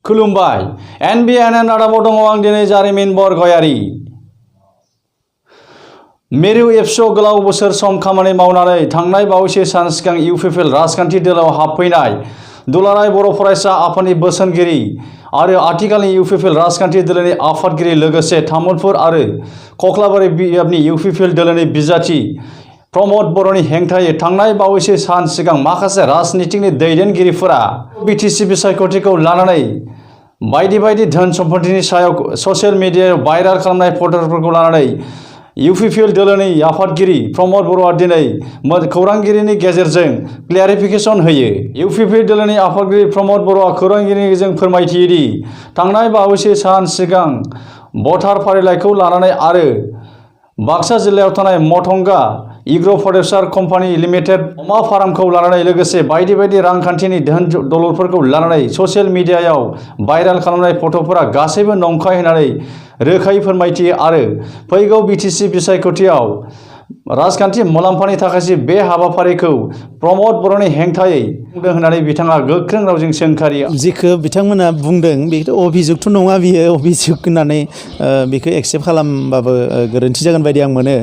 खुलुमबाय NBNN रादाबाव दङ आं दिनै जारिमिन बरगयारि। मिरु एबसुआव गोलाव बोसोर सम खामानि मावनानै थांनाय बावैसो सान सिगां इउपिपिएल राजखान्थि दोलोआव हाबफैनाय दुलाराय बर' फरायसा आफादनि बोसोनगिरि आरो आथिखालनि इउपिपिएल राजखान्थि दोलोनि आफादगिरि लोगोसे तामुलपुर आरो कक्लाबारि बियाबनि इउपिपिएल दोलोनि बिजाथि प्रमद बर'नि हेंथायै थांनाय बावैसो सान सिगां माखासे राजनीतिनि दैदेनगिरिफोरा बिटिसि बिसायख'थिखौ लानानै बायदि बायदि धोन सम्पथिनि सायाव ससियेल मिडियायाव भाइराल खालामनाय फट'फोरखौ लानानै इउपिपिएल दोलोनि आफादगिरि प्रमद बर'आ दिनै खौरांगिरिनि गेजेरजों क्लियारिफिकेसन होयो। इउपिपिएल दोलोनि आफादगिरि प्रमद बर'आ खौरांगिरिनि गेजेरजों फोरमायथियो दि थांनाय बावैसो सान सिगां भटार फारिलाइखौ लानानै आरो बाक्सा जिल्लायाव थानाय मथंगा एग्र' प्रडिउसार कम्पानि लिमिटेड अमा फार्मखौ लानानै लोगोसे बायदि बायदि रांखान्थिनि धोन दौलतफोरखौ लानानै ससियेल मिडियायाव भाइराल खालामनाय फट'फोरा गासैबो नंखाय होननानै रोखायै फोरमायथियो आरो फैगौ बिटिसि बिसायख'थियाव राजखान्थि मुलाम्फानि थाखायसो बे हाबाफारिखौ प्रमद बर'नि हेंथायै बुंदों होननानै बिथाङा गोख्रों रावजों सोंखारियो। जिखौ बिथांमोना बुंदों बेथ' अभिजुगथ' नङा, बियो अभिजुग होननानै बेखौ एक्सेप्ट खालामबाबो गोरोन्थि जागोन बायदि आं मोनो।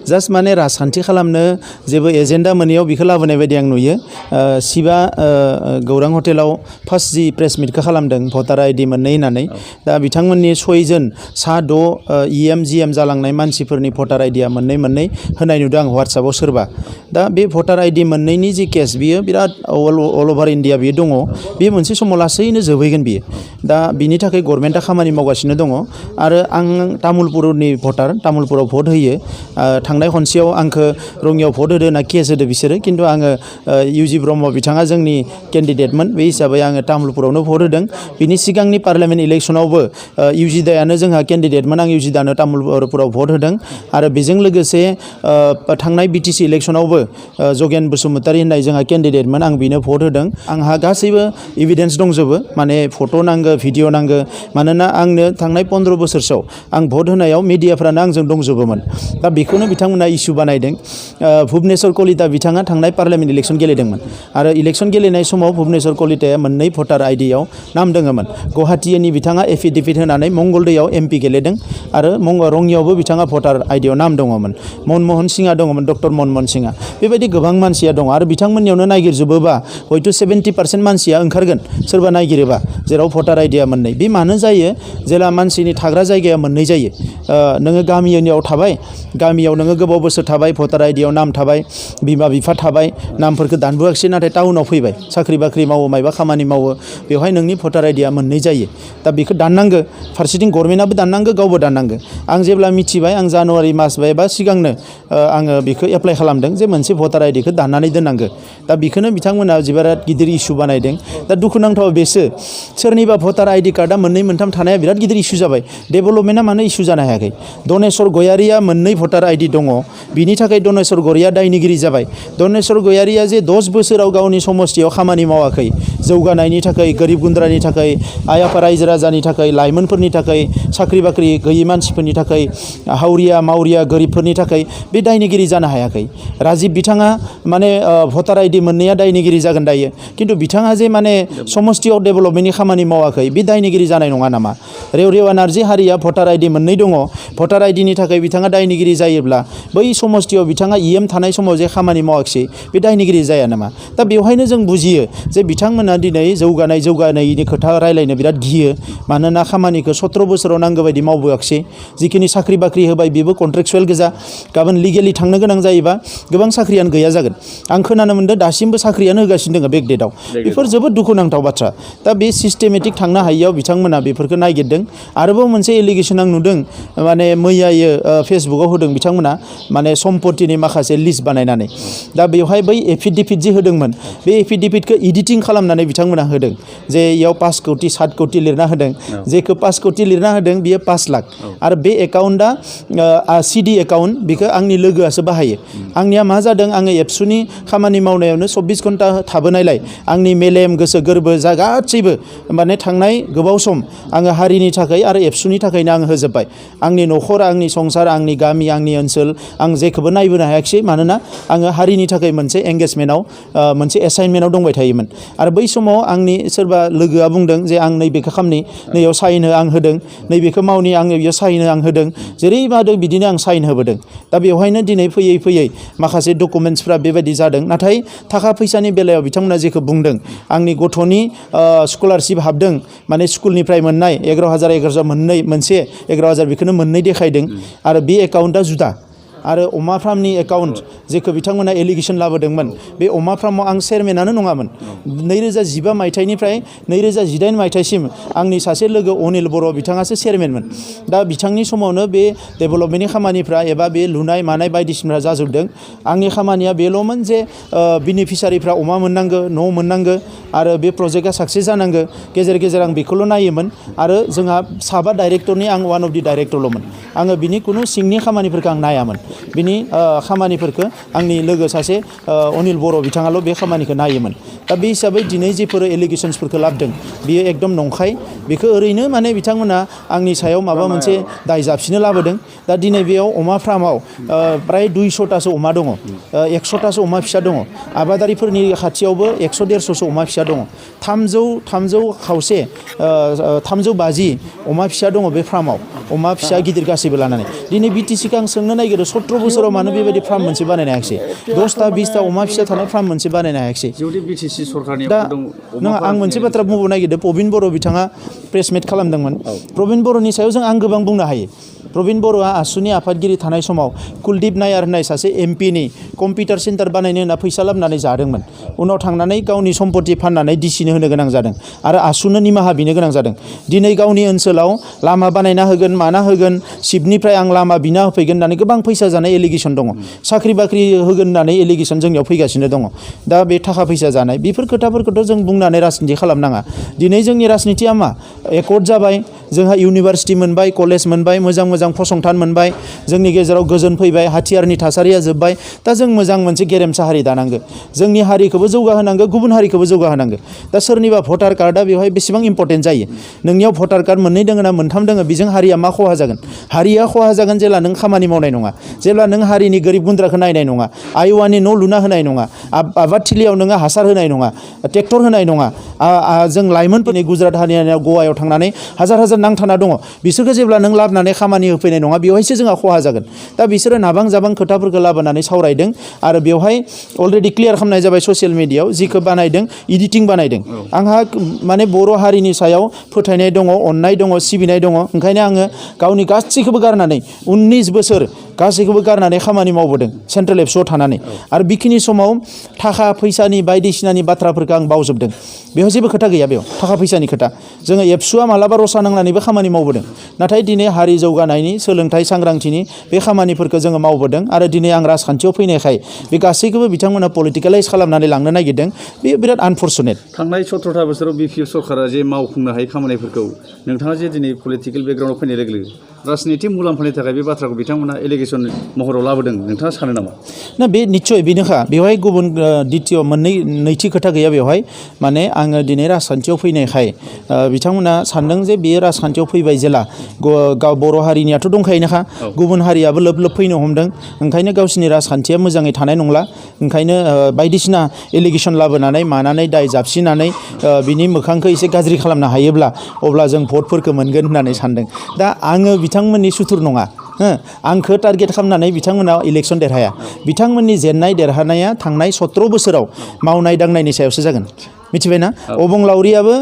जास्ट माने राजखान्थि खालामनो जेबो एजेन्डा मोनैयाव बेखौ लाबोनाय बायदि आं नुयो। शिबा गौरां हटेलाव फार्स्ट जि प्रेस मिटखौ खालामदों भटार आइडि मोननै होननानै, दा बिथांमोननि 6 जन सा 6 EM GM जालांनाय मानसिफोरनि भटार आइडिया मोननै होनाय नुदों आं वाट्सएपआव सोरबा। दा बे भटार आइडि मोननैनि जि केस बियो बिराद अल अभार इन्डिया बियो दङ, बे मोनसे समाव लासैनो जोबहैगोन बियो। दा बिनि थाखाय गभर्नमेन्टआ खामानि मावगासिनो दङ आरो आं तामुलपुरनि भटार, तामुलपुराव भट होयो। थांनाय खनसेयाव आंखौ रङियाव भट होदो होनना केस होदो बिसोरो, खिन्थु आङो इउजि ब्रह्म बिथाङा जोंनि केन्डिडेटमोन, बे हिसाबै आङो तामुलपुरावनो भट होदों। बिनि सिगांनि पार्लियामेन्ट इलेक्सनावबो इउजि दायानो जोंहा केन्डिडेटमोन, आं इउजि दानो तामुलपुराव भट होदों। आरो बेजों लोगोसे थांनाय बिटिसि इलेक्सनावबो जगेन बसुमतारी होननाय जोंहा केन्डिडेटमोन, आं बेनो भट होदों। आंहा गासैबो एभिडेन्स दंजोबो, माने फट' नांगौ, भिडिअ नांगौ, मानोना आंनो थांनाय 15 बोसोरसोआव आं भट होनायाव मिडियाफ्रानो आंजों दंजोबोमोन। दा बेखौनो बिथांमोना इस्यु बानायदों। भुबनेश्वर कलिता बिथाङा थांनाय पार्लियामेन्ट इलेक्सन गेलेदोंमोन आरो इलेक्सन गेलेनाय समाव भुबनेश्वर कलिताया मोननै भटार आइडियाव नाम दोङोमोन। गुवाहाटीनि बिथाङा एफिडेभिट होनानै मंगलदैयाव MP गेलेदों आरो रङियावबो बिथाङा भटार आइडियाव नाम दङमोन। मनमोहन सिंहा दङमोन, डक्टर मनमोहन सिंहा, बेबायदि गोबां मानसिया दङ आरो बिथांमोननियावनो नागिरजोबोबा हयथ' 70% मानसिया ओंखारगोन सोरबा नागिरोबा, जेराव भटार आइडिया मोननै। बे मानो जायो? जेला मानसिनि थाग्रा जायगाया मोननै जायो, नोङो गामियाव थाबाय, गामियाव नोङो गोबाव बोसोर थाबाय, भटार आइडियाव नाम थाबाय, बिमा बिफा थाबाय, नामफोरखौ दानबोआखिसै, नाथाय टाउनाव फैबाय, साख्रि बाख्रि मावो, मायबा खामानि मावो, बेवहाय नोंनि भटार आइडिया मोननै जायो। दा बेखौ दाननांगौ, फारसेथिं गभर्नमेन्टआबो दाननांगौ, गावबो दाननांगौ। आं जेब्ला मिथिबाय, आं जानुवारि मास बा सिगांनो आङो बेखौ एप्लाइ खालामदों जे मोनसे भटार आइडिखौ दाननानै दोननांगौ। दा बेखौनो बिथांमोना बिराद गिदिर इस्यु बानायदों। दा दुखुनांथाव बेसो, सोरनिबा भटार आइडि कार्डआ मोननै मोनथाम थानाया बिराद गिदिर इस्यु जाबाय। डेभेलपमेन्टआ मानो इस्यु जानो हायाखै? दनेश्वर गयारिया मोननै भटार आइडि दङ, बिनि थाखाय दनेश्वर गयारिया दायनिगिरि जाबाय। दनेश्वर गयारिया जे 10 बोसोराव गावनि समस्थियाव खामानि मावाखै, जौगानायनि थाखाय, गोरिब गुन्द्रानि थाखाय, आइ आफा रायजो राजानि थाखाय, लाइमोनफोरनि थाखाय, साख्रि बाख्रि गैयै मानसिफोरनि थाखाय, हावरिया मावरिया गोरिबफोरनि थाखाय, बे दायनिगिरि जानो हायाखै। राजिब बिथाङा माने भटार आइडि मोननैया दायनिगिरि जागोन दायो, खिन्थु बिथाङा जे माने समस्थियाव डेभेलपमेन्टनि खामानि मावाखै, बे दायनिगिरि जानाय नङा नामा? रेवरेवा नार्जि हारिया भटार आइडि मोननै दङ, भटार आइडिनि थाखाय बिथाङा दायनिगिरि जायोब्ला बै समस्थियाव बिथाङा EM थानाय समाव जे खामानि मावाखिसै, बे दायनिगिरि जाया नामा? दा बेवहायनो जों बुजियो जे बिथांमोना दिनै जौगानायनि खोथा रायलायनो बिराद गियो, मानोना खामानिखौ 17 बोसोराव नांगौ बायदि मावबोआखिसै। जिखिनि साख्रि बाख्रि होबाय बेबो कन्ट्रेक्चुवेल गोजा, गाबोन लिगेलि थांनो गोनां जायोबा गोबां साख्रियानो गैया जागोन। आं खोनानो मोनदों दासिमबो साख्रियानो होगासिनो दङ बेकडेटआव। बेफोर जोबोद दुखुनांथाव बाथ्रा। दा बे सिस्टेमेटिक थांनो हायियाव बिथांमोना बेफोरखौ नागिरदों। आरोबाव मोनसे एलिगेसन आं नुदों, माने मैयायो फेसबुकाव होदों बिथांमोना, माने सम्पतिनि माखासे लिस्ट बानायनानै। दा बेवहाय बै एफिडेभिट जे होदोंमोन, बे एफिडेभिटखौ एडिटिं खालामनानै बिथांमोना होदों, जे इयाव 5 कौटि 7 कौटि लिरना होदों। जेखौ 5 कौटि लिरना होदों बियो 5 लाख। आरो बे एकाउन्टआ CD एकाउन्ट, बेखौ आंनि लोगोआसो बाहायो। आंनिया मा जादों, आङो एबसुनि खामानि मावनायावनो 24 घन्टा थाबोनायलाय आंनि मेलेम, गोसो गोरबो जा गासैबो माने थांनाय थांनाय गोबाव सम आङो हारिनि थाखाय आरो एबसुनि थाखायनो आङो होजोब्बाय आंनि न'खर आंनि संसार आंनि गामि आंनि ओनसोल आं जेखौबो नायबोनो हायाखिसै मानोना आङो हारिनि थाखाय मोनसे एंगेजमेन्टआव मोनसे एसाइनमेन्टआव दंबाय थायोमोन आरो बै समाव आंनि सोरबा लोगोआ बुंदों जे आं नैबेखौ खालामनि नैयाव साइन हो आं होदों नैबेखौ मावनि आङो बेयाव साइन हो आं होदों जेरै मादों बिदिनो आं साइन होबोदों दा बेवहायनो दिनै फैयै फैयै माखासे डकुमेन्टसफ्रा बेबायदि जादों नाथाय थाखा फैसानि बेलायाव बिथांमोना जेखौ बुंदों आंनि गथ'नि स्कलारशिप हाबदों माने स्कुलनिफ्राय मोननाय 11,000 मोनसे 11,000 बेखौनो मोननै देखायदों आरो बे एकाउन्टआ जुदा आरो अमा फार्मनि एकाउन्ट जेखौ बिथांमोना एलिगेसन लाबोदोंमोन बे अमा फार्माव आं चेयारमेनानो नङामोन 2015 मायथाइनिफ्राय 2018 मायथाइसिम आंनि सासे लोगो अनिल बर' बिथाङासो चेयारमेनमोन दा बिथांनि समावनो बे डेभेलपमेन्टनि खामानिफ्रा एबा बे लुनाय मानाय बायदिसिना जाजोबदों आंनि खामानिया बेल'मोन जे बेनिफिसारिफ्रा अमा मोननांगौ न' मोननांगौ आरो बे प्रजेक्टआ साक्सेस जानांगौ गेजेर गेजेर आं बेखौल' नायोमोन आरो जोंहा साबा डाइरेक्टरनि आं वान अफ दि डाइरेक्टरल'मोन आङो बिनि खुनु सिंनि खामानिफोरखौ आं नायामोन बिनि खामानिफोरखौ आंनि लोगो सासे अनिल बर' बिथाङाल' बे खामानिखौ नायोमोन दा बे हिसाबै दिनै जेफोर एलिगेसन्सफोरखौ लाबोदों बियो एकदम नंखाय बेखौ ओरैनो माने बिथांमोना आंनि सायाव माबा मोनसे दाय जाबसिनो लाबोदों दा दिनै बेयाव अमा फार्माव प्राय 200तासो अमा दङ 100तासो अमा फिसा दङ आबादारिफोरनि खाथियावबो 100-150सो अमा फिसा दङ 300 खावसे 350 अमा फिसा दङ बे फार्माव अमा फिसा गिदिर गासैबो लानानै दिनै बिटिसिखौ आं सोंनो नागिरो 17 बोसोराव मानो बेबायदि फार्म मोनसे बानायनो हायाखिसै 10ता 20ता अमा फिसा थानाय फार्म मोनसे बानायनो हायाखिसै दा नङा आं मोनसे बाथ्रा बुंबावनो नागिरदों प्रबिन बर' बिथाङा प्रेस मिट खालामदोंमोन प्रबिन बर'नि सायाव जों आं गोबां बुंनो हायो प्रबिन बर'आ आसुनि आफादगिरि थानाय समाव कुलदीप नायार होननाय सासे एमपिनि कम्पिउटार सेन्टार बानायनो होनना फैसा लाबोनानै जादोंमोन उनाव थांनानै गावनि सम्पति फाननानै डिसिनो होनो गोनां जादों आरो आसुनो निमाहा बिनो गोनां जादों दिनै गावनि ओनसोलाव लामा बानायना होगोन माना होगोन सिपनिफ्राय आं लामा बिना होफैगोन होननानै गोबां फैसा जानाय एलिगेसन दङ साख्रि बाख्रि होगोन होननानै एलिगेसन जोंनियाव फैगासिनो दङ दा बे थाखा फैसा जानाय बेफोर खोथाफोरखौथ' जों बुंनानै राजनिति खालामनाङा दिनै जोंनि राजनितिया मा एकर्ड जाबाय जोंहा इउनिभारसिटि मोनबाय कलेज मोनबाय मोजां मोजां फसंथान मोनबाय जोंनि गेजेराव गोजोन फैबाय हाथियारनि थासारिया जोब्बाय दा जों मोजां मोनसे गेरेमसा हारि दानांगो जोंनि हारिखौबो जौगाहोनांगो गुबुन हारिखौबो जौगाहोनांगो दा सोरनिबा भटार कार्डआ बेवहाय बेसेबां इम्पर्टेन्ट जायो नोंनियाव भटार कार्ड मोननै दङ ना मोनथाम दङ बेजों हारिया मा खहा जागोन हारिया खहा जागोन जेब्ला नों खामानि मावनाय नङा जेब्ला नों हारिनि गोरिब गुन्द्राखौ नायनाय नङा आइवानि न' लुना होनाय नङा आबादथिलियाव नोङो हासार होनाय नङा ट्रेक्टर होनाय नङा जों लाइमोनफोरनि गुजरात हारियानायाव गवायाव थांनानै हाजार नांथाना दङ बिसोरखौ जेब्ला नों लाबोनानै खामानि होफैनाय नङा बेवहायसो जोंहा खहा जागोन दा बिसोरो नाबां जाबां खोथाफोरखौ लाबोनानै सावरायदों आरो बेवहाय अलरेडि क्लियार खालामनाय जाबाय ससियेल मिडियायाव जिखौ बानायदों इडिटिं बानायदों आंहा माने बर' हारिनि सायाव फोथायनाय दङ अननाय दङ सिबिनाय दङ ओंखायनो आङो गावनि गासैखौबो गारनानै 19 बोसोर गासैखौबो गारनानै खामानि मावबोदों सेन्ट्रेल एबसुआव थानानै आरो बेखिनि समाव थाखा फैसानि बायदिसिनानि बाथ्राफोरखौ आं बावजोबदों बेयाव जेबो खोथा गैया बेयाव थाखा फैसानि खोथा जोङो एबसुआ मालाबा रसा नांनानैबो खामानि मावबोदों नाथाय दिनै हारि जौगानायनि सोलोंथाइ सांग्रांथिनि बे खामानिफोरखौ जोङो मावबोदों आरो दिनै आं राजखान्थियाव फैनायखाय बे गासैखौबो बिथांमोना पलिटिकेलाइज खालामनानै लांनो नागिरदों बे बिराद आनफर्चुनेट थांनाय 17 बोसोराव बिपिएफ सरकारा जे मावफुंनो हायै खामानिफोरखौ नोंथाङा जे दिनै पलिटिकेल बेकग्राउन्डआव फैनाय लोगो लोगो राजनिति मुलाम्फानि थाखाय बे बाथ्राखौ बिथांमोना एलिगेसन महराव लाबोदों नोंथाङा सानो नामा ना बे निस्सय बेनोखा बेवहाय गुबुन द्वितीय नैथि खोथा गैया बेवहाय माने आङो दिनै राजखान्थियाव फैनायखाय बिथांमोना सानदों जे बेयो राजखान्थियाव फैबाय जेला गाव बर' हारिनियाथ' दंखायोनोखा गुबुन हारियाबो लोब लोब फैनो हमदों ओंखायनो गावसिनि राजखान्थिया मोजाङै थानाय नंला ओंखायनो बायदिसिना एलिगेसन लाबोनानै मानानै दाय जाबसिनानै बिनि मोखांखौ एसे गाज्रि खालामनो हायोब्ला अब्ला जों भटफोरखौ मोनगोन होननानै सानदों दा आङो बिथांमोननि सुथुर नङा आंखौ टारगेट खालामनानै बिथांमोना इलेक्सन देरहाया बिथांमोननि जेननाय देरहानाया थांनाय 17 बोसोराव मावनाय दांनायनि सायावसो जागोन मिथिबायना अबंलावरियाबो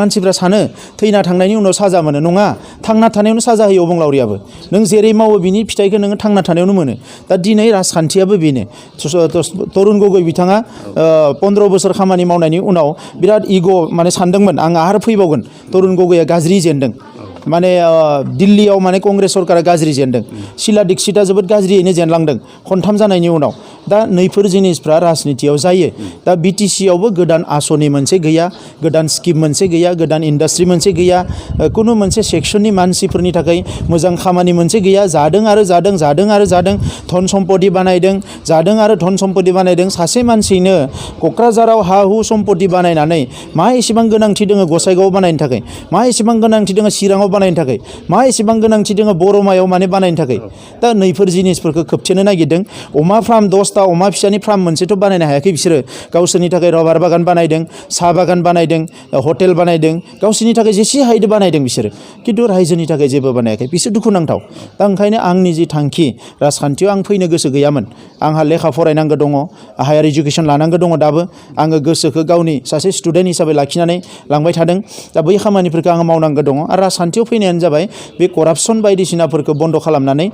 मानसिफ्रा सानो थैना थांनायनि उनाव साजा मोनो नङा थांना थानायावनो साजा होयो अबंलावरियाबो नों जेरै मावो बिनि फिथाइखौ नोङो थांना थानायावनो मोनो दा दिनै राजखान्थियाबो बेनो तरुन गगৈ बिथाङा 15 बोसोर खामानि मावनायनि उनाव बिराद इग' माने सानदोंमोन आं आरो फैबावगोन तरुन गगैआ गाज्रि जेनदों माने दिल्लीयाव माने कंग्रेस सरकारा गाज्रि जेनदों शीला दीक्षितआ जोबोद गाज्रियैनो जेनलांदों खनथाम जानायनि उनाव दा नैफोर जिनिसफ्रा राजनितियाव जायो दा BTC आवबो गोदान आसनि मोनसे गैया गोदान स्किम मोनसे गैया गोदान इन्डास्ट्रि मोनसे गैया कुनु मोनसे सेक्सननि मानसिफोरनि थाखाय मोजां खामानि मोनसे गैया जादों आरो जादों धन सम्पति बानायदों जादों आरो धन सम्पति बानायदों सासे मानसिनो क'क्राझाराव हा हु सम्पति बानायनानै मा एसेबां गोनांथि दङ गसाइगावआव बानायनो थाखाय मा एसेबां गोनांथि दङ चिराङाव बानायनो थाखाय मा एसेबां गोनांथि दङ बर'मायाव माने बानायनो थाखाय दा नैफोर जिनिसफोरखौ खोबथेनो नागिरदों अमा फार्म 10टा अमा फिसानि फार्म मोनसेथ' बानायनो हायाखै बिसोरो गावसोरनि थाखाय रबार बागान बानायदों साहा बागान बानायदों हटेल बानायदों गावसोरनि थाखाय जेसे हायदो बानायदों बिसोरो खिन्थु रायजोनि थाखाय जेबो बानायाखै बिसोर दुखुनांथाव दा ओंखायनो आंनि जि थांखि राजखान्थियाव आं फैनो गोसो गैयामोन आंहा लेखा फरायनांगौ दङ हायार इडुकेसन लानांगौ दङ दाबो आङो गोसोखौ गावनि सासे स्टुडेन्ट हिसाबै लाखिनानै लांबाय थादों दा बै खामानिफोरखौ आङो मावनांगौ दङ आरो राजखान्थियाव फैनायानो जाबाय बे करापसन बायदिसिनाफोरखौ बन्द खालामनानै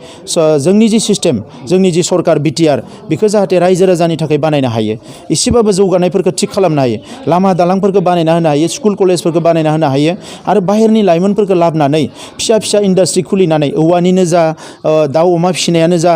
जोंनि जि सिस्टेम जोंनि जि सरकार BTR बेखौ जाहाथे रायजो राजानि थाखाय बानायनो हायो एसेबाबो जौगानायफोरखौ थिग खालामनो हायो लामा दालांफोरखौ बानायना होनो हायो स्कुल कलेजफोरखौ बानायना होनो हायो आरो बाहेरनि लाइमोनफोरखौ लाबोनानै फिसा फिसा इन्डास्ट्रि खुलिनानै औवानिनो जा दाउ अमा फिसिनायानो जा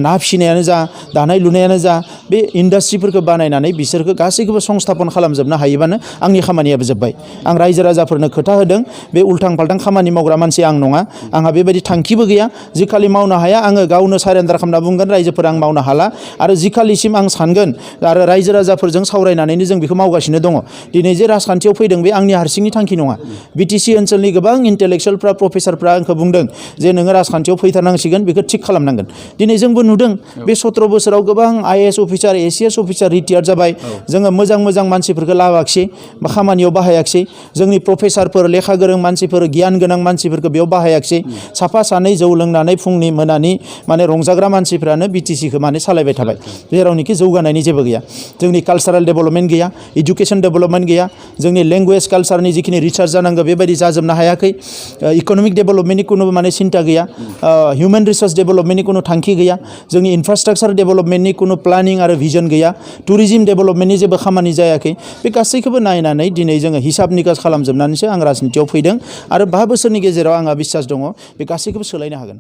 ना फिसिनायानो जा दानाय लुनायानो जा बे इन्डास्ट्रिफोरखौ बानायनानै बिसोरखौ गासैखौबो संस्थापन खालामजोबनो हायोबानो आंनि खामानियाबो जोब्बाय आं रायजो राजाफोरनो खोथा होदों बे उल्थां फाल्थां खामानि मावग्रा मानसि आं नङा आंहा बेबायदि थांखिबो गैया जिखालि मावनो हाया आङो गावनो सारेन्डार खालामना बुंगोन रायजोफोरा आं मावनो हाला आरो जिखालिसिम आं सानगोन आरो रायजो राजाफोरजों सावरायनानैनो जों बेखौ मावगासिनो दङ दिनै जे राजखान्थियाव फैदों बे आंनि हारसिंनि थांखि नङा BTC ओनसोलनि गोबां इन्टेलेक्सुवेलफ्रा प्रफेसारफ्रा आंखौ बुंदों जे नोङो राजखान्थियाव फैथारनांसिगोन बेखौ थिग खालामनांगोन दिनै जोंबो नुदों बे 17 बोसोराव गोबां IAS officer ACS officer retire जाबाय जोङो मोजां मानसिफोरखौ लाबोआखिसै बा खामानियाव बाहायाखिसै जोंनि प्रफेसारफोर लेखा गोरों मानसिफोर गियान गोनां मानसिफोरखौ बेयाव बाहायाखिसै साफा सानै जौ लोंनानै फुंनि मोनानि माने रंजाग्रा मानसिफ्रानो BTCखौ माने सालायबाय थाबाय जेरावनोखि जौगानायनि जेबो गैया जोंनि कालचारेल डेभेलपमेन्ट गैया इडुकेसन डेभेलपमेन्ट गैया जोंनि लेंगुवेज कालचारनि जिखिनि रिसार्च जानांगौ बेबायदि जाजोबनो हायाखै इक'नमिक डेभेलपमेन्टनि कुनु माने सिन्था गैया हिउमेन रिसोर्स डेभेलपमेन्टनि कुनु थांखि गैया जोंनि इनफ्रास्ट्राक्चार डेभेलपमेन्टनि कुनु प्लानिं आरो भिजन गैया टुरिज्म डेभेलपमेन्टनि जेबो खामानि जायाखै बे गासैखौबो नायनानै दिनै जोङो हिसाब निकास खालामजोबनानैसो आं राजनितियाव फैदों आरो 5 बोसोरनि गेजेराव आंहा बिश्वास दङ बे गासैखौबो सोलायनो हागोन